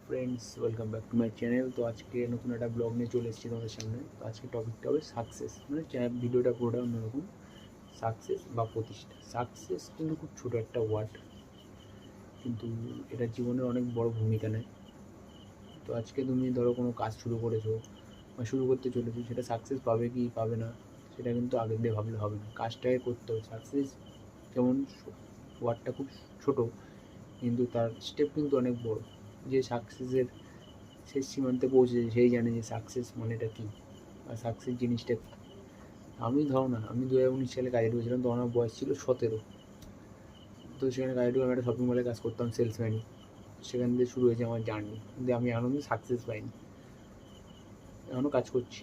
Friends, welcome back to my channel. তো আজকে নতুন একটা ব্লগ নিয়ে চলে এসেছি তোমাদের সামনে। তো আজকে টপিকটা হবে সাকসেস, মানে ভিডিওটা পুরোটা অন্যরকম। সাকসেস বা প্রতিষ্ঠা। সাকসেস কিন্তু খুব ছোটো একটা ওয়ার্ড, কিন্তু এটা জীবনের অনেক বড় ভূমিকা নেয়। তো আজকে তুমি ধরো কোনো কাজ শুরু করেছো বা শুরু করতে চলেছো, সেটা সাকসেস পাবে কি পাবে না সেটা কিন্তু আগে দিয়ে ভাবলে হবে না, কাজটাকে করতে হবে। সাকসেস যেমন ওয়ার্ডটা খুব ছোটো, কিন্তু তার স্টেপ কিন্তু অনেক বড়। যে সাকসেসের শেষ সীমান্তে পৌঁছেছে সেই জানে যে সাকসেস মানেটা কী আর সাকসেস জিনিসটা কী। আমি ধরো না, আমি 2019 সালে কাজে ঢুকেছিলাম, তখন আমার বয়স ছিল 17। তো সেখানে কাজে ঢুকে আমি একটা শপিং মলে কাজ করতাম সেলসম্যানই। সেখান থেকে শুরু হয়েছে আমার জার্নি, কিন্তু আমি এখনও সাকসেস পাইনি, এখনও কাজ করছি।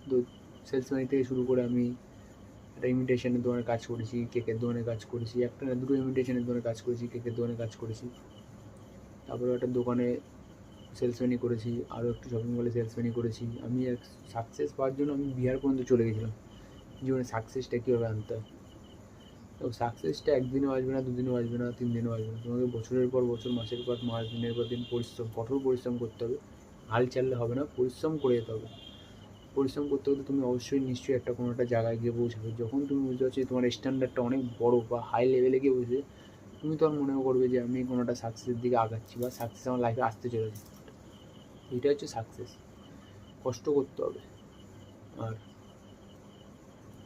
তো সেলসম্যানি থেকে শুরু করে আমি একটা ইমিটেশনের দোকানে কাজ করেছি, কেকের দোকানে কাজ করেছি, একটা না দুটো ইমিটেশনের দোকানে কাজ করেছি, কেকের দোকানে কাজ করেছি। তারপরে একটা দোকানে সেলসম্যানি করেছি, আরও একটু শপিং মলে সেলসম্যানি করেছি। আমি সাকসেস পাওয়ার জন্য আমি বিহার পর্যন্ত চলে গেছিলাম, জীবনে সাকসেসটা কীভাবে আনতে হয়। তো সাকসেসটা একদিনও আসবে না, দুদিনও আসবে না, 3 দিনও আসবে না। তোমাকে বছরের পর বছর, মাসের পর মাস, দিনের পর দিন পরিশ্রম, কঠোর পরিশ্রম করতে হবে। হাল ছাড়লে হবে না, পরিশ্রম করে যেতে হবে। পরিশ্রম করতে করতে তুমি অবশ্যই নিশ্চয়ই একটা কোনো একটা জায়গায় গিয়ে পৌঁছাবে। যখন তুমি বুঝতে পারছো তোমার স্ট্যান্ডার্ডটা অনেক বড় বা হাই লেভেলে গিয়ে বুঝবে, তুমি তখন মনে করবে যে আমি কোনো একটা সাকসেসের দিকে আগাচ্ছি বা সাকসেস আমার লাইফে আসতে চলেছে। এটা হচ্ছে সাকসেস। কষ্ট করতে হবে। আর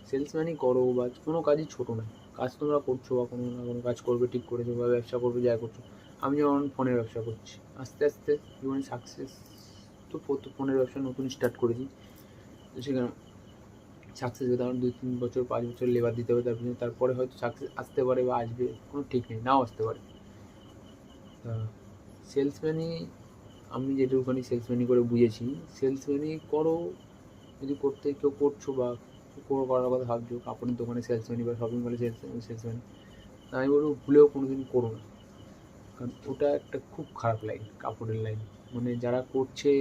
সেলসম্যানই করো বা কোনো কাজই ছোটো নয়। কাজ তোমরা করছো বা কোনো না কোনো কাজ করবে, ঠিক করেছো, বা ব্যবসা করবে, যা করছো। আমি যেমন ফোনের ব্যবসা করছি, আস্তে আস্তে জীবনে সাকসেস। তো ফোনের ব্যবসা নতুন স্টার্ট করেছি, তো সেখানে সাকসেস পেতে আমার 2-3 বছর 5 বছর লেবার দিতে হবে। তারপরে হয়তো সাকসেস আসতে পারে বা আসবে, কোনো ঠিক নেই, নাও আসতে পারে। সেলসম্যানি আমি যেটুকুখানি সেলসম্যানি করে বুঝেছি, সেলসম্যানি করো যদি করতে কেউ করছো বা করার কথা ভাবছো, কাপড়ের দোকানে সেলসম্যানি বা শপিং মলে সেলসম্যানি, আমি বলবো ভুলেও কোনো দিন করো না। কারণ ওটা একটা খুব খারাপ লাইন, কাপড়ের লাইন। মানে যারা করছে,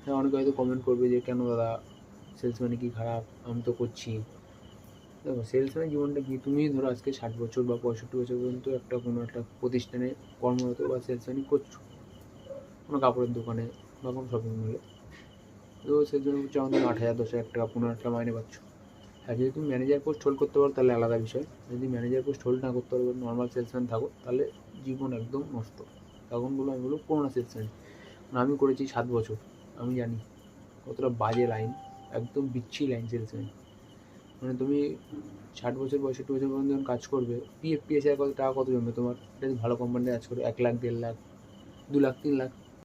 হ্যাঁ, অনেকে হয়তো কমেন্ট করবে যে কেন দাদা সেলসম্যানি কি খারাপ, আমি তো করছি। দেখো, সেলসম্যান জীবনটা কি, তুমি ধরো আজকে 60 বছর বা 65 বছর পর্যন্ত একটা কোনো একটা প্রতিষ্ঠানে কর্মরত বা সেলসম্যানি করছো, কোনো কাপড়ের দোকানে বা কোনো শপিং মলে। তো সেই জন্য যেমন তুমি 8,000, 10,000 টাকা, 15,000 টাকা মাইনে পাচ্ছ। আর যদি তুমি ম্যানেজার পোস্ট হোল্ড করতে পারো তাহলে আলাদা বিষয়। যদি ম্যানেজার পোস্ট হোল্ড না করতে পারো, নর্মাল সেলসম্যান থাকো, তাহলে জীবন একদম নষ্ট। তখন বলো, আমি বলবো করো না সেলসম্যান। আমি করেছি 7 বছর, আমি জানি কতটা বাজে লাইন, একদম বিচ্ছিরি লাইন সেলসম্যান। মানে তুমি 60 বছর, 65 বছর পর্যন্ত যখন কাজ করবে, পিএফ পিএসআই কত টাকা কত জমবে তোমার। এটা ভালো কোম্পানিতে কাজ করে 1 লাখ, 1.5 লাখ, 2 লাখ, 3 লাখ,